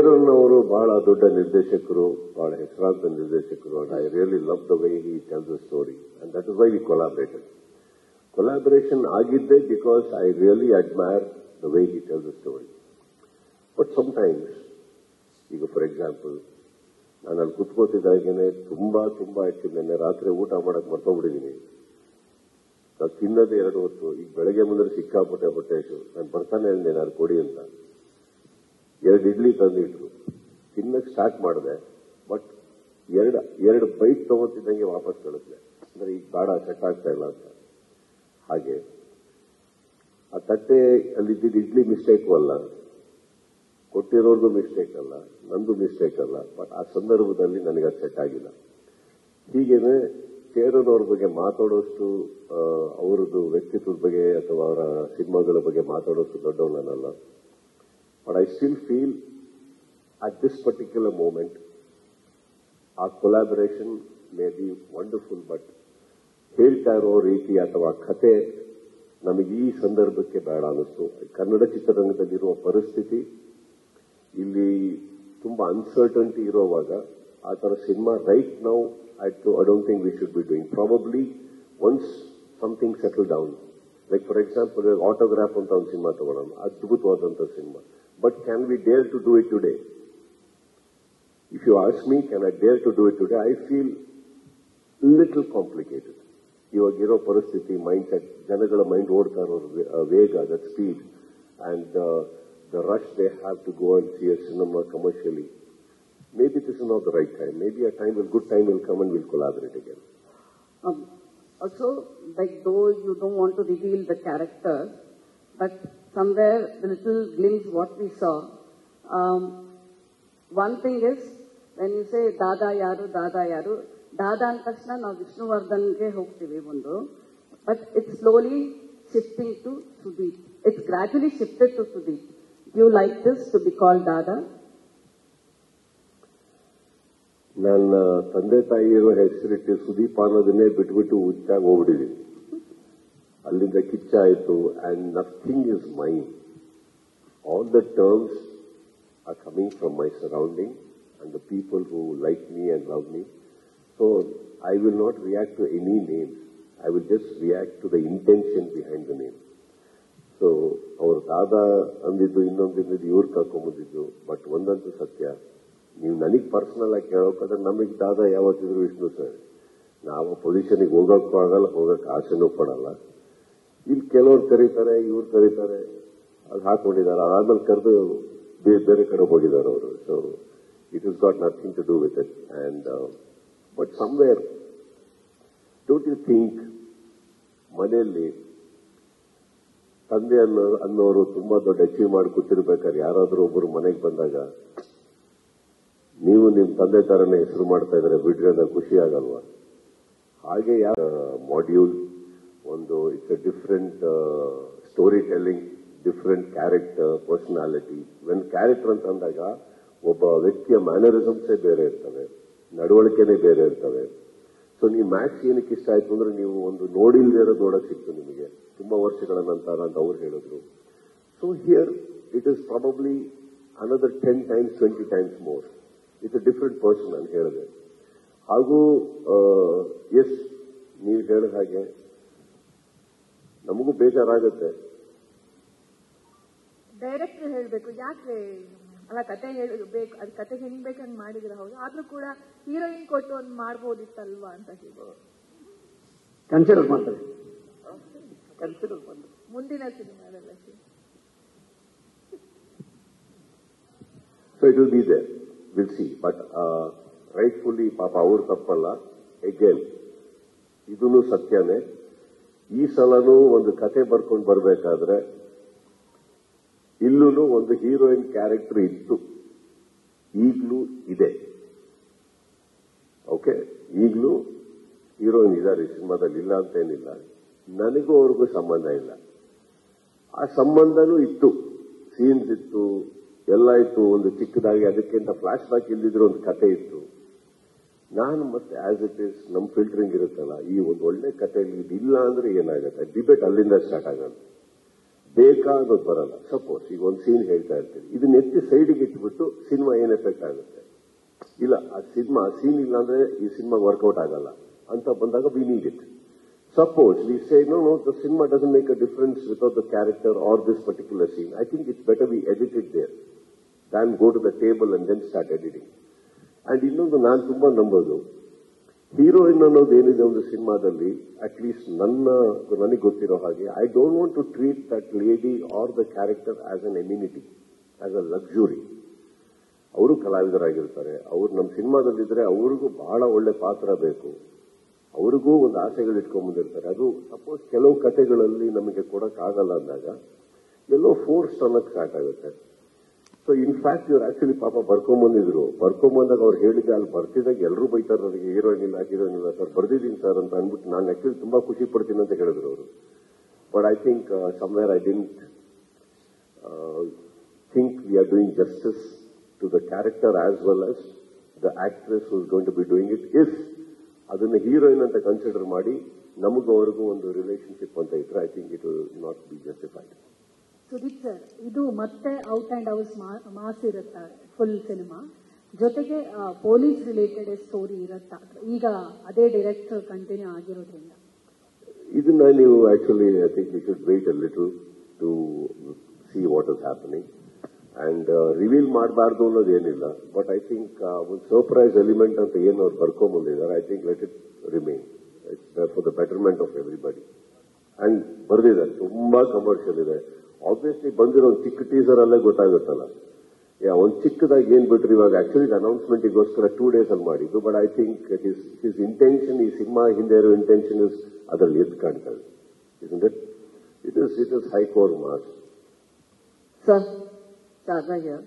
ಕೇರಳ್ ಅವರು ಬಹಳ ದೊಡ್ಡ ನಿರ್ದೇಶಕರು, ಬಹಳ ಹೆಸರಾಂತ ನಿರ್ದೇಶಕರು. And I really love the way he tells the story and that is why we collaborated. Collaboration ಆಗಿದ್ದೆ because I really admire the way he tells the story. But sometimes, ಈಗ for example, ನಾನು ಅಲ್ಲಿ ಕುತ್ಕೋತಿದ್ದಾಗೇನೆ ತುಂಬಾ ಆಯ್ತು. ನೆನ್ನೆ ರಾತ್ರಿ ಊಟ ಮಾಡಕ್ ಮರ್ತೋಗ್ಬಿಟ್ಟಿದ್ದೀನಿ. ನಾನು ತಿನ್ನೋದೇ 2 ಹೊತ್ತು. ಈಗ ಬೆಳಗ್ಗೆ ಮುಂದೆ ಸಿಕ್ಕಾಪಟ್ಟೆ ಹೊಟ್ಟೆಸು. ನಾನು ಬರ್ತಾನೆ ಹೇಳಿದೆ ಏನಾದ್ರು ಕೊಡಿ ಅಂತ. 2 ಇಡ್ಲಿ ತಂದಿಟ್ರು. ತಿನ್ನಕ್ ಸ್ಟಾರ್ಟ್ ಮಾಡಿದೆ. ಬಟ್ ಎರಡು ಬೈಟ್ ತಗೋತಿದ್ದಂಗೆ ವಾಪಸ್ ಕಳಿಸ್ದೆ. ಅಂದ್ರೆ ಈಗ ಬೇಡ, ಸೆಟ್ ಆಗ್ತಾ ಇಲ್ಲ ಅಂತ. ಹಾಗೆ ಆ ತಟ್ಟೆ ಅಲ್ಲಿದ್ದ ಇಡ್ಲಿ ಮಿಸ್ಟೇಕು ಅಲ್ಲ, ಕೊಟ್ಟಿರೋರ್ದು ಮಿಸ್ಟೇಕ್ ಅಲ್ಲ, ನಂದು ಮಿಸ್ಟೇಕ್ ಅಲ್ಲ. ಬಟ್ ಆ ಸಂದರ್ಭದಲ್ಲಿ ನನಗೆ ಅದು ಸೆಟ್ ಆಗಿಲ್ಲ. ಹೀಗೇನೆ ಕೇರಳವ್ರ ಬಗ್ಗೆ ಮಾತಾಡೋಷ್ಟು, ಅವರದ್ದು ವ್ಯಕ್ತಿತ್ವದ ಬಗ್ಗೆ ಅಥವಾ ಅವರ ಸಿನಿಮಾಗಳ ಬಗ್ಗೆ ಮಾತಾಡೋಷ್ಟು ದೊಡ್ಡವನಲ್ಲ. But I still feel at this particular moment a collaboration may be wonderful. But ಹೇಳ್ತಾ ಇರೋ ರೀತಿ ಅಥವಾ ಕತೆ ನಮಗೆ ಈ ಸಂದರ್ಭಕ್ಕೆ ಬೇಡ ಅನ್ನಿಸ್ತು. ಕನ್ನಡ ಚಿತ್ರರಂಗದಲ್ಲಿರುವ ಪರಿಸ್ಥಿತಿ, ಇಲ್ಲಿ ತುಂಬಾ ಅನ್ಸರ್ಟನಿಟಿ ಇರುವಾಗ ಆ ತರ cinema right now I don't think we should be doing. Probably once something settled down. Like for example, Autograph ಅಂತ ಒಂದು ಸಿನಿಮಾ ತಗೊಳ್ಳೋಣ, ಅದ್ಭುತವಾದಂಥ cinema. But can we dare to do it today? If you ask me, can I dare to do it today? I feel little complicated. ಇವಾಗಿರೋ ಪರಿಸ್ಥಿತಿ, mind set, ಜನಗಳ mind ಓಡ್ತಾ ಇರೋ ವೇಗ, that speed, and the rush they have to go and see a cinema commercially. Maybe this is not the right time. Maybe good time will come and we'll collaborate again. Also, like though you don't want to reveal the character, but somewhere the little glimpse what we saw. One thing is, when you say Dada yaru, Dada and Krishna, now Vishnuvardhange hogtivi bundu, but it's slowly shifting to Sudeep. It's gradually shifted to Sudeep. Do you like this to be called Dada? ನನ್ನ ತಂದೆ ತಾಯಿಯರು ಹೆಸರಿಟ್ಟು ಸುದೀಪ್ ಅನ್ನೋದನ್ನೇ ಬಿಟ್ಬಿಟ್ಟು ಹುಚ್ಚಾಗಿ ಹೋಗ್ಬಿಟ್ಟಿದ್ದೀನಿ. ಅಲ್ಲಿಂದ ಕಿಚ್ಚಾಯಿತು. And nothing is mine. All the terms are coming from my surrounding and the people who like me and love me. So I will not react to any names. I will just react to the intention behind the name. So ಅವ್ರ ದಾದಾ ಅಂದಿದ್ದು, ಇನ್ನೊಂದಿದ್ದು ಇವ್ರು ಕರ್ಕೊಂಬಂದಿದ್ದು. But ಒಂದಂತೂ ಸತ್ಯ, ನೀವು ನನಗೆ personal ಆಗಿ ಕೇಳೋಕಾದ್ರೆ ನಮಗೆ ದಾದಾ ಯಾವತ್ತಿದ್ರು Vishnu sir. ನಾವು ಪೊಸಿಷನ್ಗೆ ಹೋಗೋಕ್ಕೂ ಆಗಲ್ಲ, ಹೋಗಕ್ಕೆ ಆಸೆನೂ ಪಡಲ್ಲ. ಇಲ್ಲಿ ಕೆಲವ್ರು ಕರೀತಾರೆ, ಇವ್ರು ಕರೀತಾರೆ, ಅದು ಹಾಕೊಂಡಿದ್ದಾರೆ. ಅದಾದ್ಮೇಲೆ ಕರೆದು ಬೇರೆ ಕಡೆ ಹೋಗಿದ್ದಾರೆ ಅವರು. So it is got nothing to do with it. And but somewhere don't you think ಮನೆಯಲ್ಲಿ ತಂದೆ ಅನ್ನೋರು ತುಂಬಾ ದೊಡ್ಡ ಅಚೀವ್ ಮಾಡಿ ಕೂತಿರ್ಬೇಕಾದ್ರೆ ಯಾರಾದ್ರೂ ಒಬ್ಬರು ಮನೆಗೆ ಬಂದಾಗ ನೀವು ನಿಮ್ಮ ತಂದೆ ತರನೇ ಹೆಸರು ಮಾಡ್ತಾ ಇದ್ರೆ ಬಿಡ್ರಿ ಅಂತ ಖುಷಿ ಆಗಲ್ವಾ? ಹಾಗೆ ಮಾಡ್ಯೂಲ್ ಒಂದು it's a different story telling, different character, personality. When character ಅಂತ ಅಂದಾಗ ಒಬ್ಬ ವ್ಯಕ್ತಿಯ ಮ್ಯಾನರಿಸಮ್ಸೇ ಬೇರೆ ಇರ್ತವೆ, ನಡವಳಿಕೆನೇ ಬೇರೆ ಇರ್ತವೆ. ಸೊ ನೀವು ಮ್ಯಾಚ್ ಏನಕ್ಕೆ ಇಷ್ಟ ಆಯ್ತು ಅಂದ್ರೆ ನೀವು ಒಂದು ನೋಡಿಲ್ದೇ ಇರೋದು ನೋಡಕ್ ಸಿಕ್ತು ನಿಮಗೆ ತುಂಬಾ ವರ್ಷಗಳ ನಂತರ ಅಂತ ಅವ್ರು ಹೇಳಿದ್ರು. So here it is probably another 10 times 20 times more. It's a different person ಅಂತ ಹೇಳಿದೆ. ಹಾಗೂ ಎಸ್, ನೀವು ಹೇಳಿದ ಹಾಗೆ ನಮಗೂ ಬೇಜಾರಾಗುತ್ತೆ. ಡೈರೆಕ್ಟರ್ ಹೇಳಬೇಕು, ಯಾಕೆ ಅಲ್ಲ ಕತೆ ಹೇಳಬೇಕು, ಅದು ಕತೆ ಹೆಂಗ್ಬೇಕಂತ ಮಾಡಿದ್ರೆ ಹೌದು, ಆದ್ರೂ ಕೂಡ ಹೀರೋಯಿನ್ ಕೊಟ್ಟು ಒಂದು ಮಾಡ್ಬೋದಿತ್ತಲ್ವಾ ಅಂತ ಹೇಳಿ ಕನ್ಸಿಡರ್ ಮಾಡ್ತಾರೆ. ಮುಂದಿನ ಸಿನಿಮಾದಲ್ಲ. So it will be there, will see. But rightfully ಪಾಪ ಅವ್ರು ತಪ್ಪಲ್ಲ. ಅಗೇನ್ ಇದೂ ಸತ್ಯನೇ. ಈ ಸಲನೂ ಒಂದು ಕತೆ ಬರ್ಕೊಂಡು ಬರಬೇಕಾದ್ರೆ ಇಲ್ಲೂ ಒಂದು ಹೀರೋಯಿನ್ ಕ್ಯಾರೆಕ್ಟರ್ ಇತ್ತು, ಈಗಲೂ ಇದೆ. ಓಕೆ, ಈಗಲೂ ಹೀರೋಯಿನ್ ಇದ್ದಾರೆ ಈ ಸಿನಿಮಾದಲ್ಲಿ, ಇಲ್ಲ ಅಂತ ಏನಿಲ್ಲ. ನನಗೂ ಅವ್ರಿಗೂ ಸಂಬಂಧ ಇಲ್ಲ. ಆ ಸಂಬಂಧನೂ ಇತ್ತು, ಸೀನ್ಸ್ ಇತ್ತು, ಎಲ್ಲ ಇತ್ತು. ಒಂದು ಚಿಕ್ಕದಾಗಿ ಅದಕ್ಕಿಂತ ಫ್ಲಾಶ್ ಬ್ಯಾಕ್ ಇಲ್ದಿದ್ರೆ ಒಂದು ಕತೆ ಇತ್ತು. ನಾನು ಮತ್ತೆ ಆಸ್ ಇಟ್ ಈಸ್ ನಮ್ಮ ಫಿಲ್ಟರಿಂಗ್ ಇರುತ್ತಲ್ಲ, ಈ ಒಂದು ಒಳ್ಳೆ ಕಥೆಯಲ್ಲಿ ಇದಿಲ್ಲ ಅಂದ್ರೆ ಏನಾಗುತ್ತೆ, ಡಿಬೇಟ್ ಅಲ್ಲಿಂದ ಸ್ಟಾರ್ಟ್ ಆಗೋದು. ಬೇಕಾ ಅನ್ನೋದು ಬರಲ್ಲ. ಸಪೋಸ್ ಈಗ ಒಂದು ಸೀನ್ ಹೇಳ್ತಾ ಇರ್ತೀರಿ, ಇದನ್ನ ಎತ್ತಿ ಸೈಡಿಗೆ ಇಟ್ಬಿಟ್ಟು ಸಿನಿಮಾ ಏನ್ ಎಫೆಕ್ಟ್ ಆಗುತ್ತೆ? ಇಲ್ಲ, ಆ ಸೀನ್ ಇಲ್ಲ ಅಂದ್ರೆ ಈ ಸಿನಿಮಾ ವರ್ಕೌಟ್ ಆಗಲ್ಲ ಅಂತ ಬಂದಾಗ we need it. Suppose we say, no, the cinema doesn't make a difference without the character or this particular scene. I think it's better we edit it there than go to the table and then start editing. And ಇನ್ನೊಂದು ನಾನು ತುಂಬಾ ನಂಬೋದು, heroine ಅನ್ನೋದು ಏನಿದೆ ಒಂದು ಸಿನಿಮಾದಲ್ಲಿ, at least ನನಗೆ ಗೊತ್ತಿರೋ ಹಾಗೆ, I don't want to treat that lady or the character as an immunity, as a luxury. ಅವರು ಕಲಾವಿದರಾಗಿರ್ತಾರೆ, ಅವ್ರು ನಮ್ಮ ಸಿನಿಮಾದಲ್ಲಿದ್ರೆ ಅವ್ರಿಗೂ ಬಹಳ ಒಳ್ಳೆ ಪಾತ್ರ ಬೇಕು, ಅವ್ರಿಗೂ ಒಂದು ಆಸೆಗಳು ಇಟ್ಕೊಂಡ್ ಬಂದಿರ್ತಾರೆ. ಅದು ಸಪೋಸ್ ಕೆಲವು ಕಥೆಗಳಲ್ಲಿ ನಮಗೆ ಕೊಡಕ್ಕಾಗಲ್ಲ ಅಂದಾಗ ಎಲ್ಲೋ ಫೋರ್ಸ್ ಅನ್ನೋಕೆ ಸ್ಟಾರ್ಟ್ ಆಗುತ್ತೆ. ಸೊ ಇನ್ಫ್ಯಾಕ್ಟ್ ಇವ್ರು ಆಕ್ಚುಲಿ ಪಾಪ ಬರ್ಕೊಂಬಂದಾಗ ಅವ್ರು ಹೇಳಿದ್ರೆ ಅಲ್ಲಿ ಬರ್ತಿದಾಗ ಎಲ್ಲರೂ ಬೈತಾರೆ, ನನಗೆ ಹೀರೋಯಿನ್ ಇಲ್ಲ ಸರ್, ಬರ್ದಿದ್ದೀನಿ ಸರ್ ಅಂತ ಅಂದ್ಬಿಟ್ಟು ನಾನು ಆಕ್ಚುಲಿ ತುಂಬಾ ಖುಷಿ ಪಡ್ತೀನಿ ಅಂತ ಹೇಳಿದ್ರು ಅವರು. But I think somewhere I didn't think we are doing justice to the character as well as the actress who is going to be doing it. If ಅದನ್ನ ಹೀರೋಯಿನ್ ಅಂತ ಕನ್ಸಿಡರ್ ಮಾಡಿ ನಮಗೂ ಅವ್ರಿಗೂ ಒಂದು ರಿಲೇಶನ್ಶಿಪ್ ಅಂತ ಇದ್ರೆ I think it will not be justified. Sudeep sir, ಇದು ಮತ್ತೆ ಔಟ್ ಅಂಡ್ ಔಟ್ ಮಾಸ್ ಇರುತ್ತಾ ಫುಲ್ ಸಿನಿಮಾ, ಜೊತೆಗೆ ಪೊಲೀಸ್ ರಿಲೇಟೆಡ್ ಸ್ಟೋರಿ ಇರುತ್ತಾ? ಈಗ ಅದೇ ಡೈರೆಕ್ಟರ್ ಕಂಟಿನ್ಯೂ ಆಗಿರೋದ್ರಿಂದ ಇದನ್ನ ನೀವು actually I think you should wait a little to see what is happening. And reveal ಮಾಡಬಾರ್ದು ಅನ್ನೋದೇನಿಲ್ಲ, ಬಟ್ ಐ ಥಿಂಕ್ ಒಂದು ಸರ್ಪ್ರೈಸ್ ಎಲಿಮೆಂಟ್ ಅಂತ ಏನು ಅವ್ರು ಬರ್ಕೊಂಡ್ಬಂದಿದ್ದಾರೆ, I think let it remain. It's for the betterment of everybody. And ಬರ್ದಿದ್ದಾರೆ, ತುಂಬಾ commercial ಇದೆ. ಆಬ್ವಿಯಸ್ಲಿ ಬಂದಿರೋ ಒಂದು ಚಿಕ್ಕ ಟೀಸರ್ ಅಲ್ಲೇ ಗೊತ್ತಾಗುತ್ತಲ್ಲ, ಒಂದು ಚಿಕ್ಕದಾಗಿ ಏನ್ ಬಿಟ್ರು. ಇವಾಗ ಆಕ್ಚುಲಿ ಅನೌನ್ಸ್ಮೆಂಟ್ಗೋಸ್ಕರ 2 days ಅಲ್ಲಿ ಮಾಡಿದ್ದು, but I think his intention, ಈ ಸಿನಿಮಾ ಹಿಂದೆ ಇರೋ ಇಂಟೆನ್ಷನ್ ಅದರಲ್ಲಿ ಎದ್ದು ಕಾಣ್ತದೆ. It is hardcore mass. Sir, Chadha here.